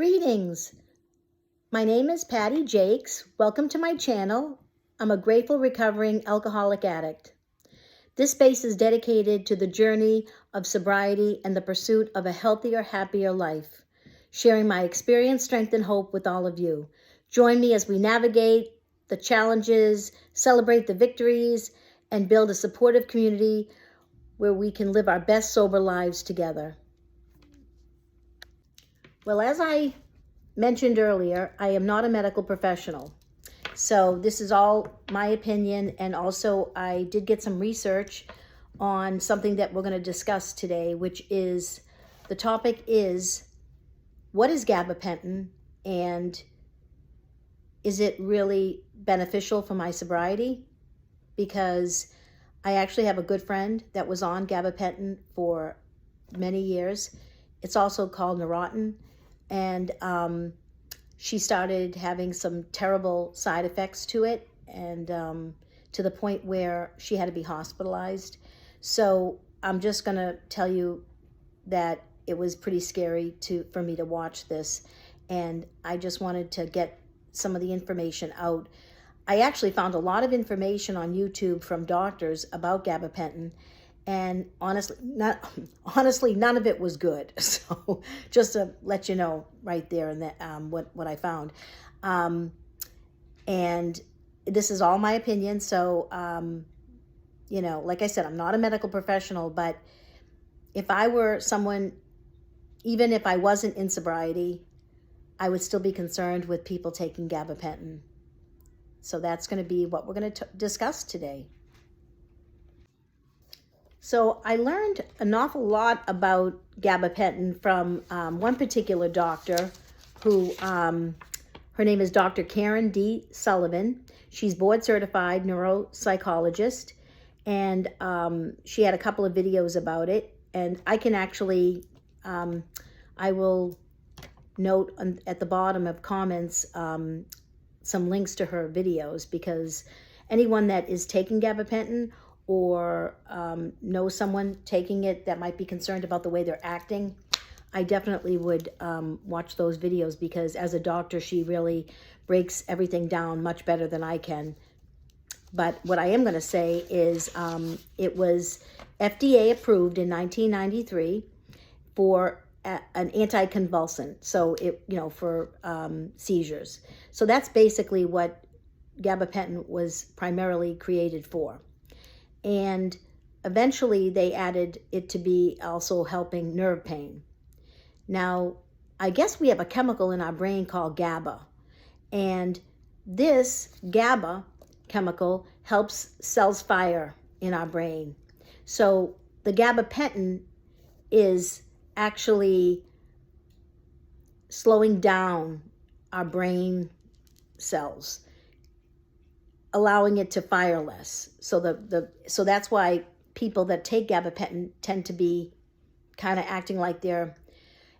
Greetings. My name is Patty Jakes. Welcome to my channel. I'm a grateful recovering alcoholic addict. This space is dedicated to the journey of sobriety and the pursuit of a healthier, happier life, sharing my experience, strength, and hope with all of you. Join me as we navigate the challenges, celebrate the victories, and build a supportive community where we can live our best sober lives together. Well, as I mentioned earlier, I am not a medical professional. So this is all my opinion, and also I did get some research on something that we're going to discuss today, which is, the topic is, what is gabapentin, and is it really beneficial for my sobriety? Because I actually have a good friend that was on gabapentin for many years. It's also called Neurontin, and she started having some terrible side effects to it, and to the point where she had to be hospitalized. So I'm just going to tell you that it was pretty scary for me to watch this, and I just wanted to get some of the information out. I actually found a lot of information on YouTube from doctors about gabapentin, and honestly, none of it was good. So just to let you know right there, and that what I found, and this is all my opinion. So like I said, I'm not a medical professional, but if I were someone, even if I wasn't in sobriety, I would still be concerned with people taking gabapentin. So that's going to be what we're going to discuss today. So I learned an awful lot about gabapentin from one particular doctor who, her name is Dr. Karen D. Sullivan. She's board certified neuropsychologist, and she had a couple of videos about it. And I can actually, I will note at the bottom of comments some links to her videos, because anyone that is taking gabapentin or knows someone taking it that might be concerned about the way they're acting, I definitely would watch those videos, because as a doctor, she really breaks everything down much better than I can. But what I am going to say is it was FDA approved in 1993 for an anticonvulsant, so for seizures. So that's basically what gabapentin was primarily created for. And eventually they added it to be also helping nerve pain. Now, I guess we have a chemical in our brain called GABA, and this GABA chemical helps cells fire in our brain. So the gabapentin is actually slowing down our brain cells, allowing it to fire less. So that's why people that take gabapentin tend to be kind of acting like they're,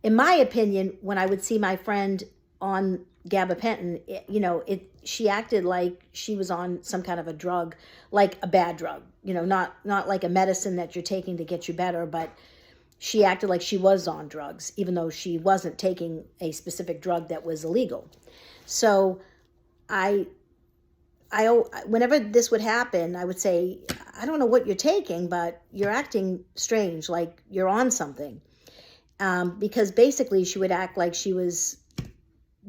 in my opinion, when I would see my friend on gabapentin, she acted like she was on some kind of a drug, like a bad drug, not like a medicine that you're taking to get you better, but she acted like she was on drugs, even though she wasn't taking a specific drug that was illegal. So whenever this would happen, I would say, I don't know what you're taking, but you're acting strange, like you're on something. Because basically she would act like she was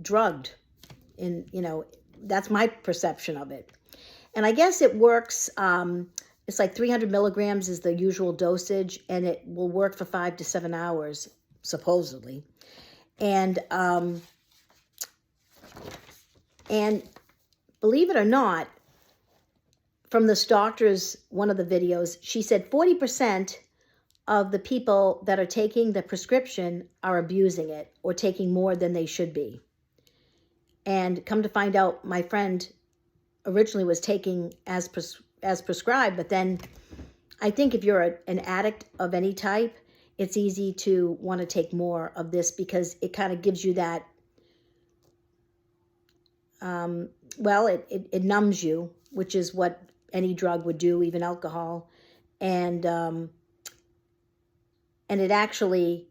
drugged, and that's my perception of it. And I guess it works, it's like 300 milligrams is the usual dosage, and it will work for 5 to 7 hours, supposedly. And believe it or not, from this doctor's, one of the videos, she said 40% of the people that are taking the prescription are abusing it or taking more than they should be. And come to find out, my friend originally was taking as prescribed, but then I think if you're an addict of any type, it's easy to want to take more of this, because it kind of gives you that, it numbs you, which is what any drug would do, even alcohol. And it actually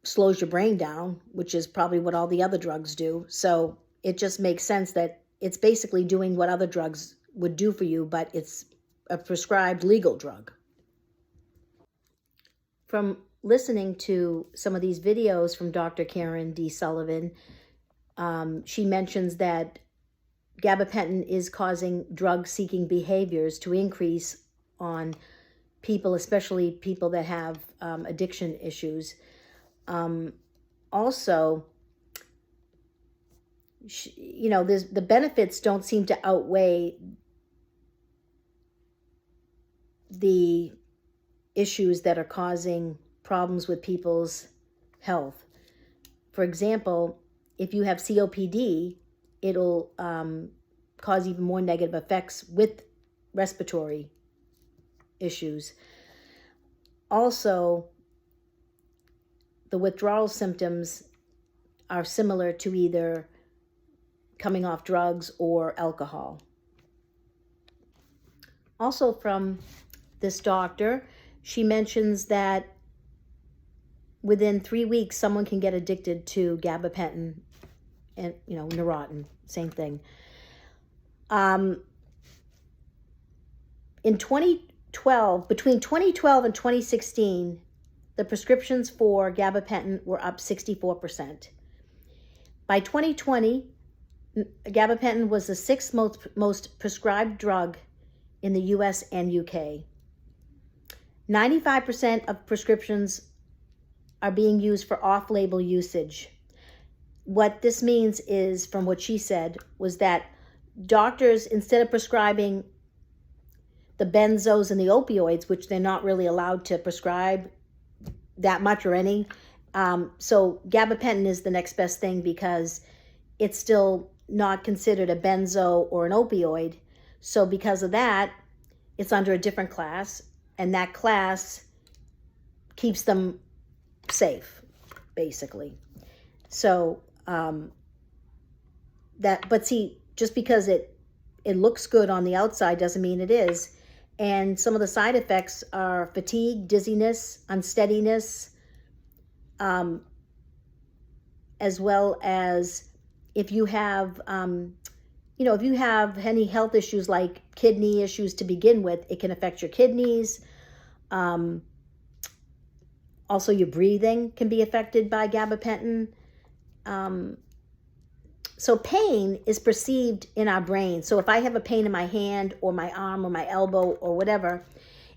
slows your brain down, which is probably what all the other drugs do. So it just makes sense that it's basically doing what other drugs would do for you, but it's a prescribed legal drug. From listening to some of these videos from Dr. Karen D. Sullivan, she mentions that gabapentin is causing drug-seeking behaviors to increase on people, especially people that have addiction issues. Also, the benefits don't seem to outweigh the issues that are causing problems with people's health. For example, if you have COPD, it'll cause even more negative effects with respiratory issues. Also, the withdrawal symptoms are similar to either coming off drugs or alcohol. Also from this doctor, she mentions that within 3 weeks, someone can get addicted to gabapentin and, Neurontin, same thing. In 2012, between 2012 and 2016, the prescriptions for gabapentin were up 64%. By 2020, gabapentin was the sixth most prescribed drug in the US and UK. 95% of prescriptions are being used for off-label usage. What this means is, from what she said, was that doctors, instead of prescribing the benzos and the opioids, which they're not really allowed to prescribe that much or any, so gabapentin is the next best thing because it's still not considered a benzo or an opioid. So because of that, it's under a different class, and that class keeps them safe, basically. So but see, just because it looks good on the outside doesn't mean it is. And some of the side effects are fatigue, dizziness, unsteadiness, as well as if you have, if you have any health issues like kidney issues to begin with, it can affect your kidneys. Also, your breathing can be affected by gabapentin. So pain is perceived in our brain. So if I have a pain in my hand or my arm or my elbow or whatever,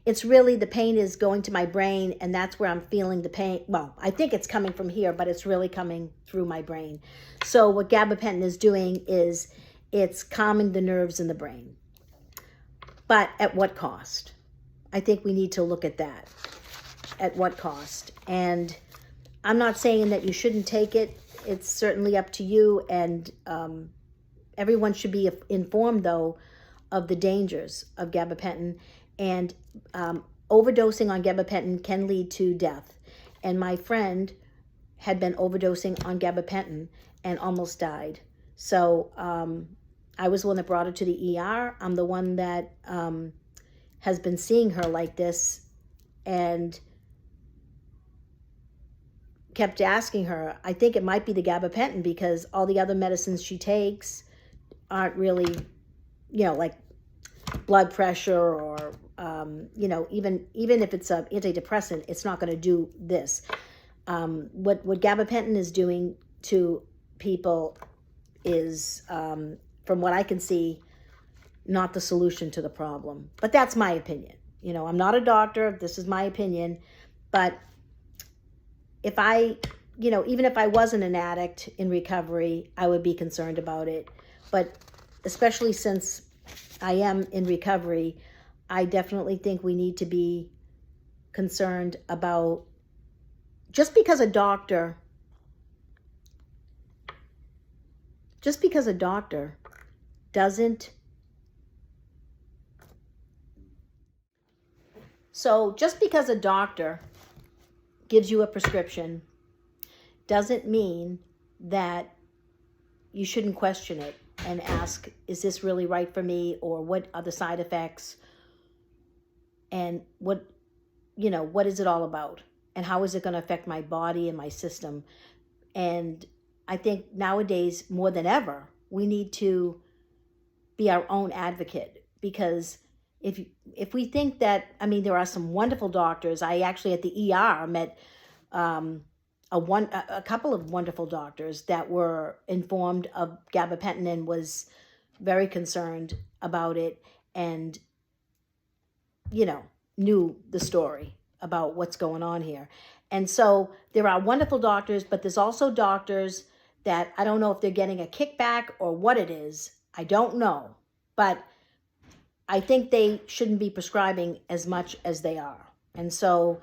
it's really the pain is going to my brain, and that's where I'm feeling the pain. Well, I think it's coming from here, but it's really coming through my brain. So what gabapentin is doing is it's calming the nerves in the brain. But at what cost? I think we need to look at that. At what cost? And I'm not saying that you shouldn't take it. It's certainly up to you, and everyone should be informed, though, of the dangers of gabapentin. And overdosing on gabapentin can lead to death. And my friend had been overdosing on gabapentin and almost died. So I was the one that brought her to the ER. I'm the one that has been seeing her like this and kept asking her. I think it might be the gabapentin because all the other medicines she takes aren't really, like blood pressure or, even if it's an antidepressant, it's not going to do this. What gabapentin is doing to people is, from what I can see, not the solution to the problem. But that's my opinion. I'm not a doctor. This is my opinion. But if I, even if I wasn't an addict in recovery, I would be concerned about it. But especially since I am in recovery, I definitely think we need to be concerned about just because a doctor doesn't. So just because a doctor gives you a prescription doesn't mean that you shouldn't question it and ask, is this really right for me? Or what are the side effects? And what is it all about? and how is it going to affect my body and my system. And I think nowadays, more than ever, we need to be our own advocate, because if we think that, I mean, there are some wonderful doctors. I actually at the ER met a couple of wonderful doctors that were informed of gabapentin and was very concerned about it, and knew the story about what's going on here. And so there are wonderful doctors, but there's also doctors that I don't know if they're getting a kickback or what it is. I don't know. But I think they shouldn't be prescribing as much as they are. And so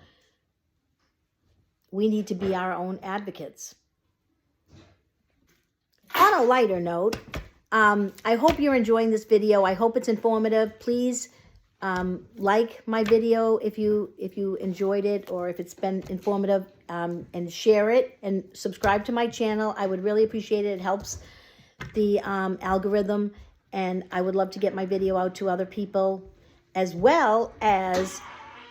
we need to be our own advocates. On a lighter note, I hope you're enjoying this video. I hope it's informative. Please like my video if you enjoyed it, or if it's been informative, and share it and subscribe to my channel. I would really appreciate it. It helps the algorithm, and I would love to get my video out to other people, as well as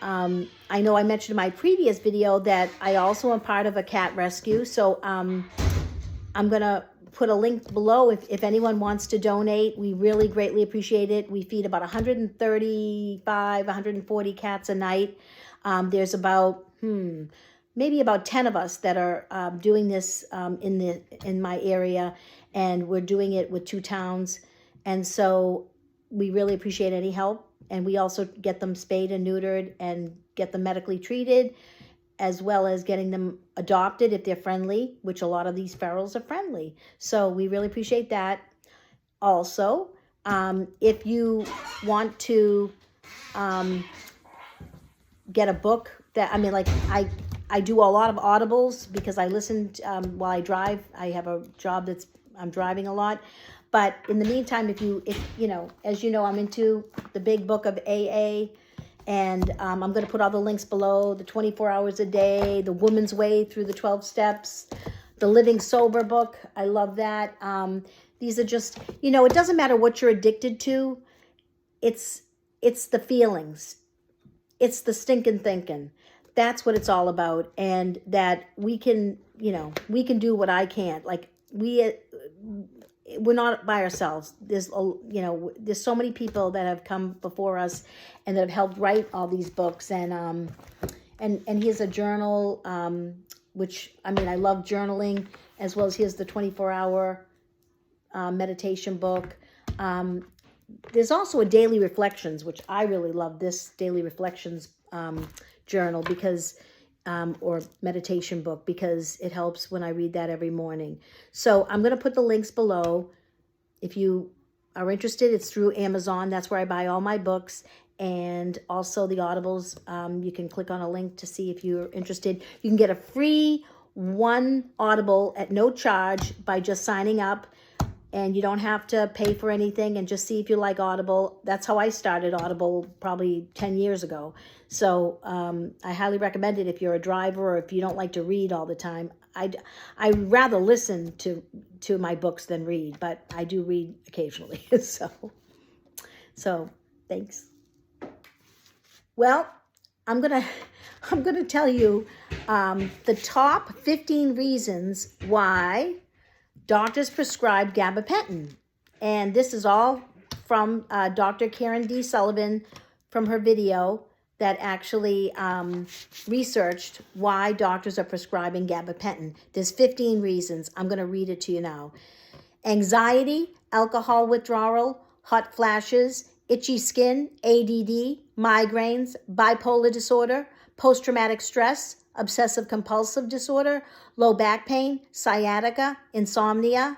I know I mentioned in my previous video that I also am part of a cat rescue. So I'm gonna put a link below if anyone wants to donate. We really greatly appreciate it. We feed about 135, 140 cats a night. There's about maybe about 10 of us that are doing this in my area, and we're doing it with 2 towns. And so we really appreciate any help. And we also get them spayed and neutered and get them medically treated, as well as getting them adopted if they're friendly, which a lot of these ferals are friendly. So we really appreciate that. Also, if you want to get a book that, I mean, like I do a lot of audibles because I listen while I drive. I have a job I'm driving a lot. But in the meantime, if as you know, I'm into the big book of AA. And I'm going to put all the links below: the 24 hours a day, the Woman's Way through the 12 steps, the Living Sober book. I love that. These are just, it doesn't matter what you're addicted to. It's the feelings. It's the stinking thinking. That's what it's all about. And that we can do what I can't. Like we're not by ourselves. There's so many people that have come before us and that have helped write all these books. And here's a journal, which, I mean, I love journaling, as well as here's the 24-hour meditation book. There's also a daily reflections, which I really love this daily reflections journal because or meditation book, because it helps when I read that every morning. So I'm going to put the links below. If you are interested, it's through Amazon. That's where I buy all my books, and also the Audibles. You can click on a link to see if you're interested. You can get a free 1 Audible at no charge by just signing up, and you don't have to pay for anything, and just see if you like Audible. That's how I started Audible probably 10 years ago. So I highly recommend it if you're a driver or if you don't like to read all the time. I'd rather listen to my books than read, but I do read occasionally. So thanks. Well, I'm gonna tell you the top 15 reasons why doctors prescribe gabapentin. And this is all from Dr. Karen D. Sullivan, from her video that actually researched why doctors are prescribing gabapentin. There's 15 reasons. I'm going to read it to you now. Anxiety, alcohol withdrawal, hot flashes, itchy skin, ADD, migraines, bipolar disorder, post-traumatic stress, obsessive compulsive disorder, low back pain, sciatica, insomnia,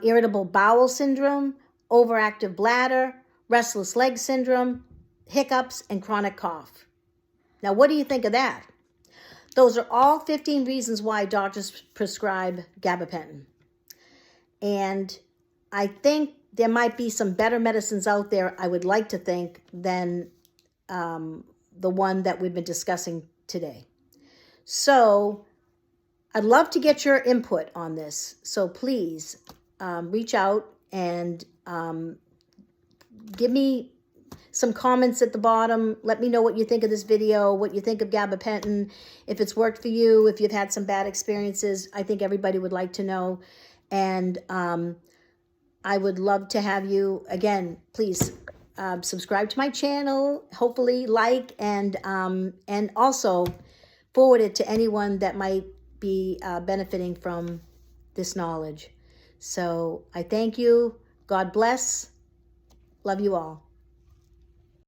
irritable bowel syndrome, overactive bladder, restless leg syndrome, hiccups, and chronic cough. Now, what do you think of that? Those are all 15 reasons why doctors prescribe gabapentin. And I think there might be some better medicines out there, I would like to think, than the one that we've been discussing today. So I'd love to get your input on this. So please reach out and give me some comments at the bottom. Let me know what you think of this video, what you think of gabapentin, if it's worked for you, if you've had some bad experiences. I think everybody would like to know. And I would love to have you, again, please subscribe to my channel, hopefully like, and also forward it to anyone that might be benefiting from this knowledge. So I thank you. God bless. Love you all.